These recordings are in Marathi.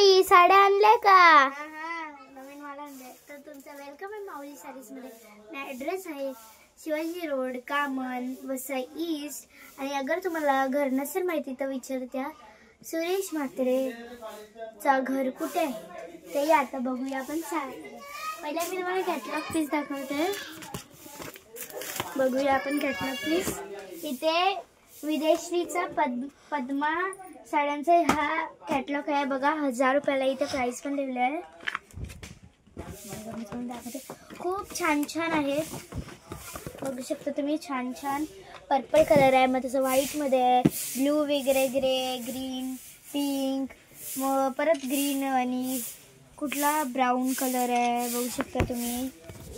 ताई साड्या आणल्या का? नवीन माल आणले. तर तुमचं वेलकम आहे माऊली साडीज मध्ये. माझा ॲड्रेस आहे शिवाजी रोड, कामन, वसई ईस्ट. आणि अगर तुम्हाला घर नसेल माहिती तर विचारत्या सुरेश म्हात्रेचा घर कुठे आहे ते आता बघूया आपण. पहिला मी तुम्हाला कॅटलॉग पीस दाखवते. बघूया आपण कॅटलॉग पीस. इथे विदेश्रीचा पद्मा साड्यांचा हा कॅटलॉग आहे बघा. 1000 रुपयाला इथे प्राइस पण लिहिलं आहे. खूप छान छान आहेत. बघू शकता तुम्ही. छान छान पर्पल कलर आहे, मग तसं व्हाईटमध्ये आहे, ब्लू वगैरे, ग्रे, ग्रीन, पिंक, मग परत ग्रीन आणि कुठला ब्राऊन कलर आहे. बघू शकता तुम्ही.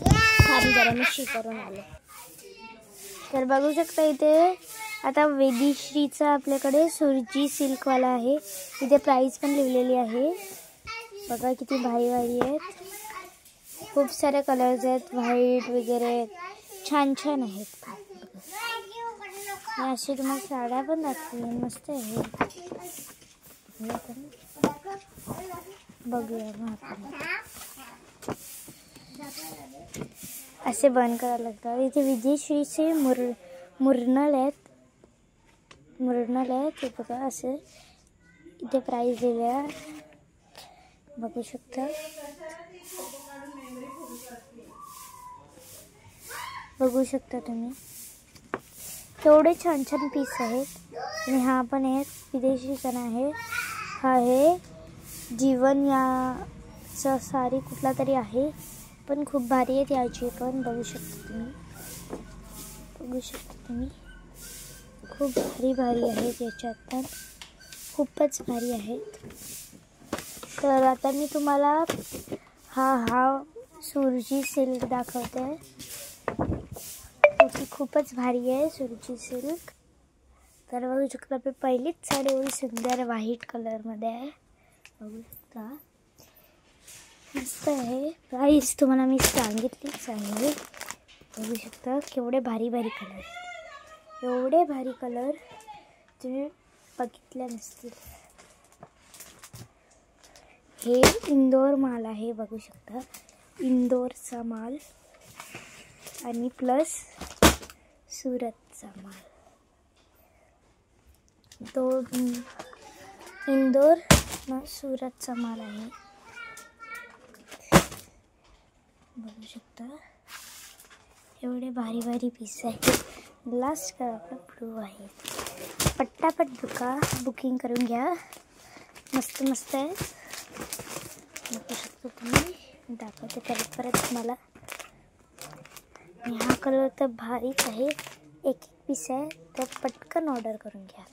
छान जरा मी करून आले. तर बघू शकता इथे आता वेदीश्रीचा आपल्याकडे सुरजी सिल्कवाला आहे. इथे प्राइस पण लिहिलेली आहे बघा. किती भारी भारी आहेत. खूप सारे कलर्स आहेत, व्हाईट वगैरे छान छान आहेत. अशी तुम्हाला साड्या पण दाखवल्या, मस्त आहे. बघूया मग असे बंद करायला लागतात. इथे विजयश्रीचे मुरनल आहेत ते बघा. असे इथे प्राइस दिल्या बघू शकता. बघू शकता तुम्ही. एवढे छान छान पीस आहेत. आणि हा पण एक विदेशी कण आहे. हा आहे जीवन याचा साडी कुठला तरी आहे, पण खूप भारी आहेत याची पण. बघू शकता तुम्ही. खूप भारी भारी आहेत याच्यात पण. खूपच भारी आहेत. तर आता मी तुम्हाला हा सुरजी सिल्क दाखवते. ती खूपच भारी आहे सुरजी सिल्क. तर बघू शकता आपली पहिलीच साडी एवढी सुंदर व्हाईट कलरमध्ये आहे. बघू शकता मस्त आहे. प्राईस तुम्हाला मी सांगितलीच आहे. बघू शकता केवढे भारी भारी कलर. एवढे भारी कलर तुम्ही बघितल्या नसतील. हे इंदोर माल आहे. बघू शकता इंदोरचा माल आणि प्लस सुरतचा माल. तो इंदोर सुरतचा माल आहे. बघू शकता एवढे भारी भारी पीस आहेत. लास्ट का आपला ब्लू आहे. पटापट बुकिंग करून घ्या. मस्त मस्त आहे. बघू शकता तुम्ही. दाखवते परत तुम्हाला. हा कलर तर भारीच आहे. एक पीस आहे तर पटकन ऑर्डर करून घ्या.